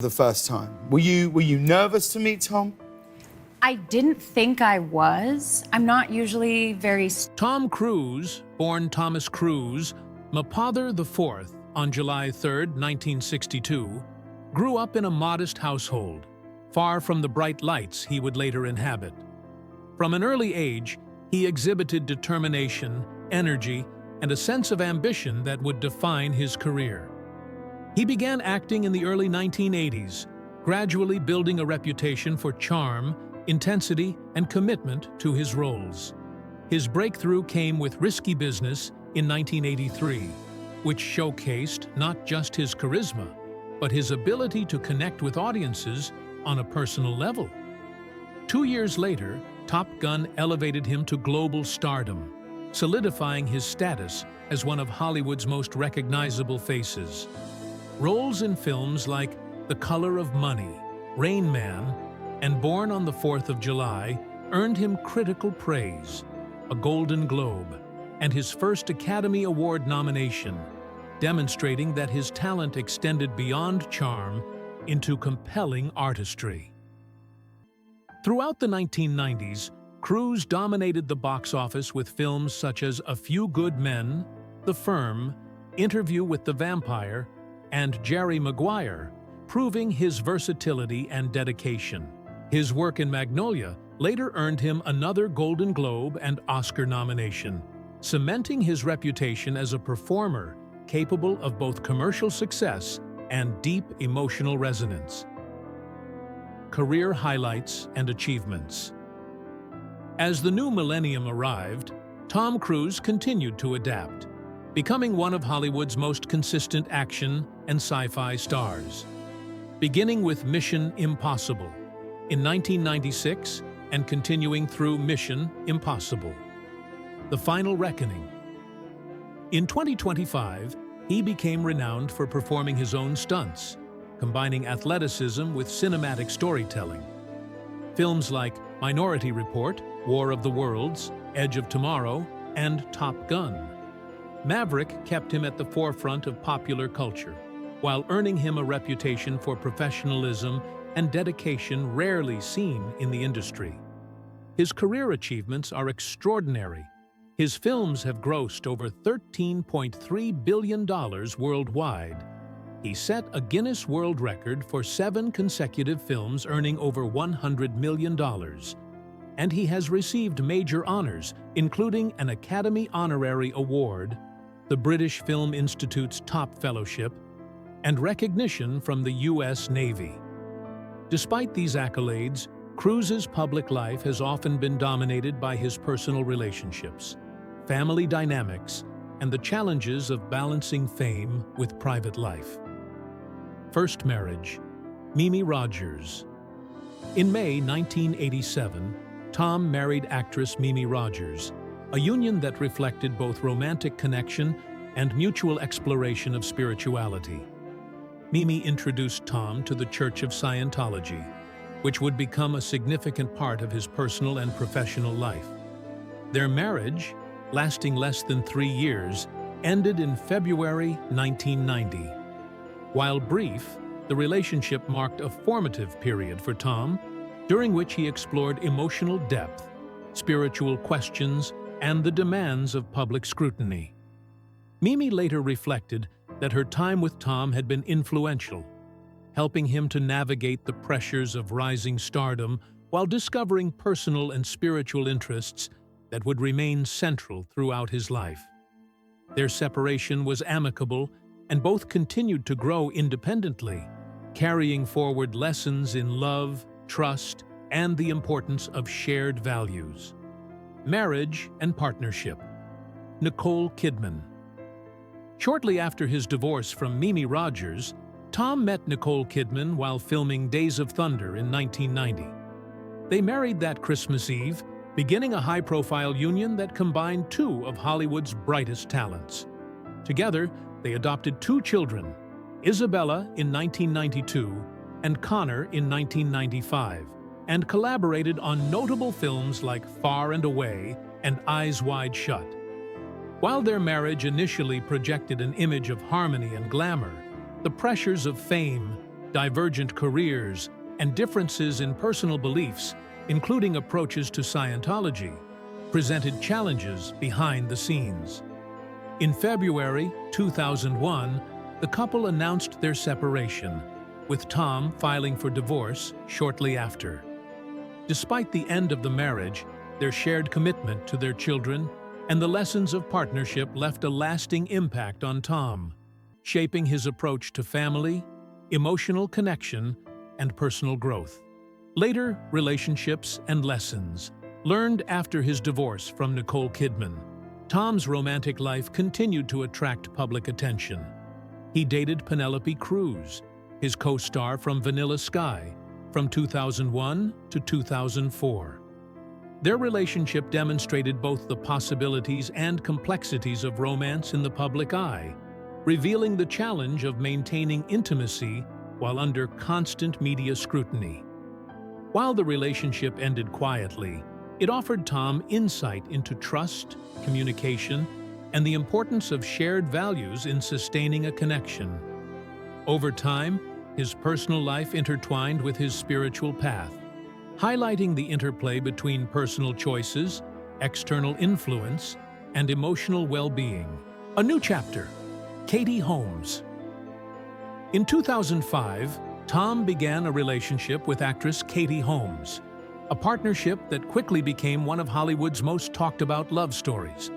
the first time. Were you nervous to meet Tom? I didn't think I was. I'm not usually very... Tom Cruise, born Thomas Cruise, Mapother IV, on July 3, 1962, grew up in a modest household, far from the bright lights he would later inhabit. From an early age, he exhibited determination, energy, and a sense of ambition that would define his career. He began acting in the early 1980s, gradually building a reputation for charm, intensity, and commitment to his roles. His breakthrough came with Risky Business in 1983, which showcased not just his charisma, but his ability to connect with audiences on a personal level. 2 years later, Top Gun elevated him to global stardom, solidifying his status as one of Hollywood's most recognizable faces. Roles in films like The Color of Money, Rain Man, and Born on the 4th of July earned him critical praise, a Golden Globe, and his first Academy Award nomination, demonstrating that his talent extended beyond charm into compelling artistry. Throughout the 1990s, Cruise dominated the box office with films such as A Few Good Men, The Firm, Interview with the Vampire, and Jerry Maguire, proving his versatility and dedication. His work in Magnolia later earned him another Golden Globe and Oscar nomination, cementing his reputation as a performer capable of both commercial success and deep emotional resonance. Career highlights and achievements. As the new millennium arrived, Tom Cruise continued to adapt, becoming one of Hollywood's most consistent action and sci-fi stars. Beginning with Mission Impossible in 1996 and continuing through Mission Impossible: The Final Reckoning. In 2025, he became renowned for performing his own stunts, combining athleticism with cinematic storytelling. Films like Minority Report, War of the Worlds, Edge of Tomorrow, and Top Gun. Maverick kept him at the forefront of popular culture, while earning him a reputation for professionalism and dedication rarely seen in the industry. His career achievements are extraordinary. His films have grossed over $13.3 billion worldwide. He set a Guinness World Record for 7 consecutive films earning over $100 million. And he has received major honors, including an Academy Honorary Award, the British Film Institute's Top Fellowship, and recognition from the U.S. Navy. Despite these accolades, Cruise's public life has often been dominated by his personal relationships, family dynamics, and the challenges of balancing fame with private life. First marriage: Mimi Rogers. In May 1987, Tom married actress Mimi Rogers, a union that reflected both romantic connection and mutual exploration of spirituality. Mimi introduced Tom to the Church of Scientology, which would become a significant part of his personal and professional life. Their marriage, lasting less than 3 years, ended in February 1990. While brief, the relationship marked a formative period for Tom, during which he explored emotional depth, spiritual questions, and the demands of public scrutiny. Mimi later reflected that her time with Tom had been influential, helping him to navigate the pressures of rising stardom while discovering personal and spiritual interests that would remain central throughout his life. Their separation was amicable, and both continued to grow independently, carrying forward lessons in love, trust, and the importance of shared values. Marriage and partnership. Nicole Kidman. Shortly after his divorce from Mimi Rogers, Tom met Nicole Kidman while filming Days of Thunder in 1990. They married that Christmas Eve, beginning a high-profile union that combined 2 of Hollywood's brightest talents. Together, they adopted 2 children, Isabella in 1992 and Connor in 1995, and collaborated on notable films like Far and Away and Eyes Wide Shut. While their marriage initially projected an image of harmony and glamour, the pressures of fame, divergent careers, and differences in personal beliefs, including approaches to Scientology, presented challenges behind the scenes. In February 2001, the couple announced their separation, with Tom filing for divorce shortly after. Despite the end of the marriage, their shared commitment to their children and the lessons of partnership left a lasting impact on Tom, shaping his approach to family, emotional connection, and personal growth. Later, relationships and lessons. Learned after his divorce from Nicole Kidman, Tom's romantic life continued to attract public attention. He dated Penelope Cruz, his co-star from Vanilla Sky, from 2001 to 2004. Their relationship demonstrated both the possibilities and complexities of romance in the public eye, revealing the challenge of maintaining intimacy while under constant media scrutiny. While the relationship ended quietly, it offered Tom insight into trust, communication, and the importance of shared values in sustaining a connection. Over time, his personal life intertwined with his spiritual path, highlighting the interplay between personal choices, external influence, and emotional well-being. A new chapter. Katie Holmes. In 2005, Tom began a relationship with actress Katie Holmes, a partnership that quickly became one of Hollywood's most talked-about love stories.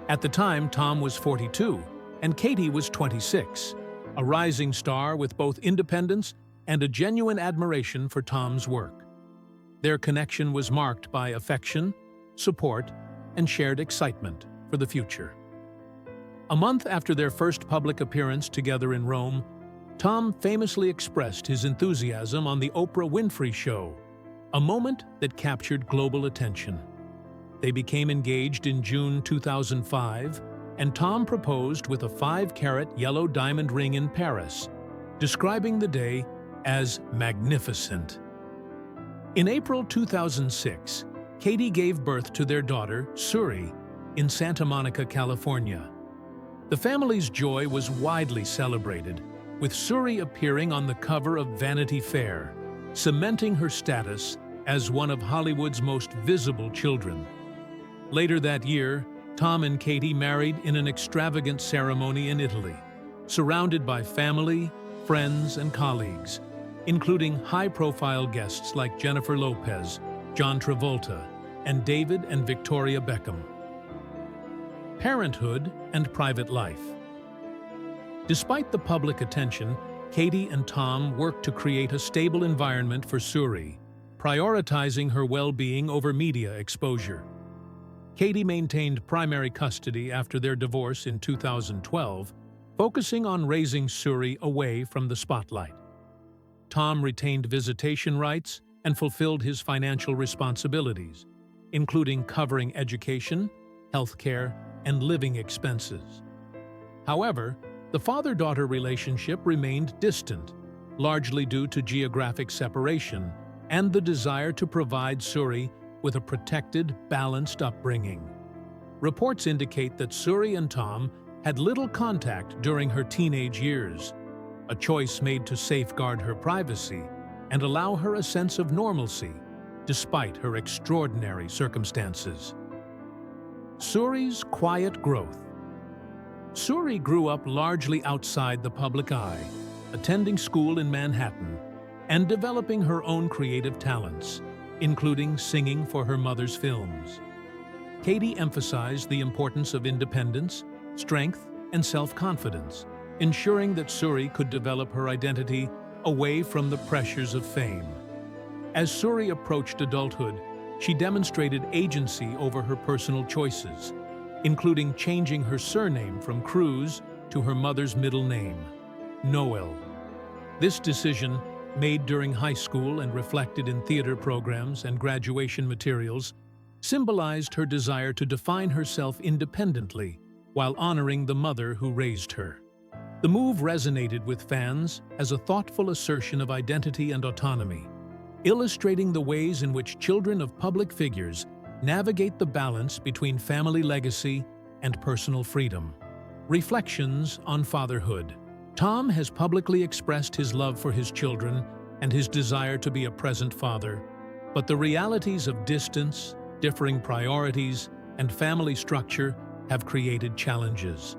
At the time, Tom was 42, and Katie was 26, a rising star with both independence and a genuine admiration for Tom's work. Their connection was marked by affection, support, and shared excitement for the future. A month after their first public appearance together in Rome, Tom famously expressed his enthusiasm on The Oprah Winfrey Show, a moment that captured global attention. They became engaged in June 2005, and Tom proposed with a 5-carat yellow diamond ring in Paris, describing the day as magnificent. In April 2006, Katie gave birth to their daughter, Suri, in Santa Monica, California. The family's joy was widely celebrated, with Suri appearing on the cover of Vanity Fair, cementing her status as one of Hollywood's most visible children. Later that year, Tom and Katie married in an extravagant ceremony in Italy, surrounded by family, friends, and colleagues, including high-profile guests like Jennifer Lopez, John Travolta, and David and Victoria Beckham. Parenthood and private life. Despite the public attention, Katie and Tom worked to create a stable environment for Suri, prioritizing her well-being over media exposure. Katie maintained primary custody after their divorce in 2012, focusing on raising Suri away from the spotlight. Tom retained visitation rights and fulfilled his financial responsibilities, including covering education, healthcare, and living expenses. However, the father-daughter relationship remained distant, largely due to geographic separation and the desire to provide Suri with a protected, balanced upbringing. Reports indicate that Suri and Tom had little contact during her teenage years, a choice made to safeguard her privacy and allow her a sense of normalcy, despite her extraordinary circumstances. Suri's quiet growth. Suri grew up largely outside the public eye, attending school in Manhattan and developing her own creative talents, including singing for her mother's films. Katie emphasized the importance of independence, strength, and self-confidence, ensuring that Suri could develop her identity away from the pressures of fame. As Suri approached adulthood, she demonstrated agency over her personal choices, including changing her surname from Cruise to her mother's middle name, Noel. This decision, made during high school and reflected in theater programs and graduation materials, symbolized her desire to define herself independently while honoring the mother who raised her. The move resonated with fans as a thoughtful assertion of identity and autonomy, illustrating the ways in which children of public figures navigate the balance between family legacy and personal freedom. Reflections on fatherhood. Tom has publicly expressed his love for his children and his desire to be a present father, but the realities of distance, differing priorities, and family structure have created challenges.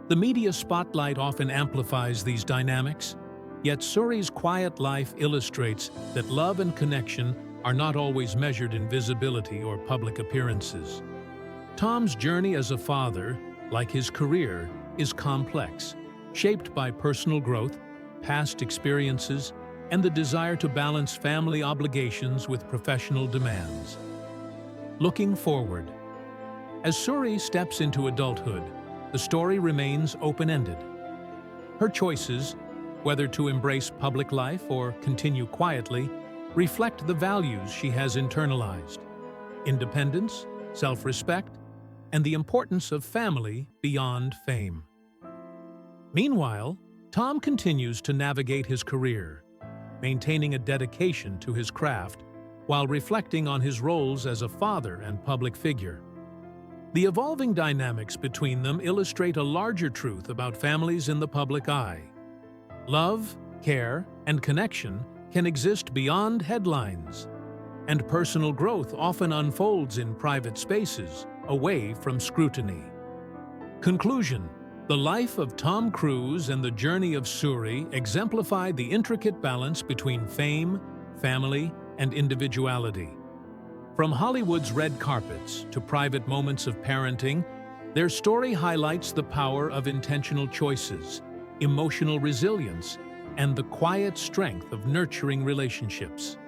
The media spotlight often amplifies these dynamics, yet Suri's quiet life illustrates that love and connection are not always measured in visibility or public appearances. Tom's journey as a father, like his career, is complex, shaped by personal growth, past experiences, and the desire to balance family obligations with professional demands. Looking forward. As Suri steps into adulthood, the story remains open-ended. Her choices, whether to embrace public life or continue quietly, reflect the values she has internalized: independence, self-respect, and the importance of family beyond fame. Meanwhile, Tom continues to navigate his career, maintaining a dedication to his craft while reflecting on his roles as a father and public figure. The evolving dynamics between them illustrate a larger truth about families in the public eye. Love, care, and connection can exist beyond headlines, and personal growth often unfolds in private spaces, away from scrutiny. Conclusion. The life of Tom Cruise and the journey of Suri exemplify the intricate balance between fame, family, and individuality. From Hollywood's red carpets to private moments of parenting, their story highlights the power of intentional choices, emotional resilience, and the quiet strength of nurturing relationships.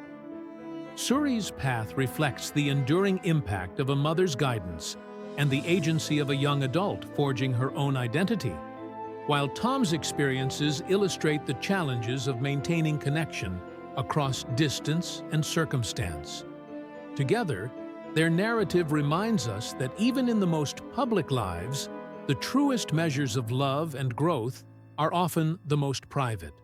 Suri's path reflects the enduring impact of a mother's guidance and the agency of a young adult forging her own identity, while Tom's experiences illustrate the challenges of maintaining connection across distance and circumstance. Together, their narrative reminds us that even in the most public lives, the truest measures of love and growth are often the most private.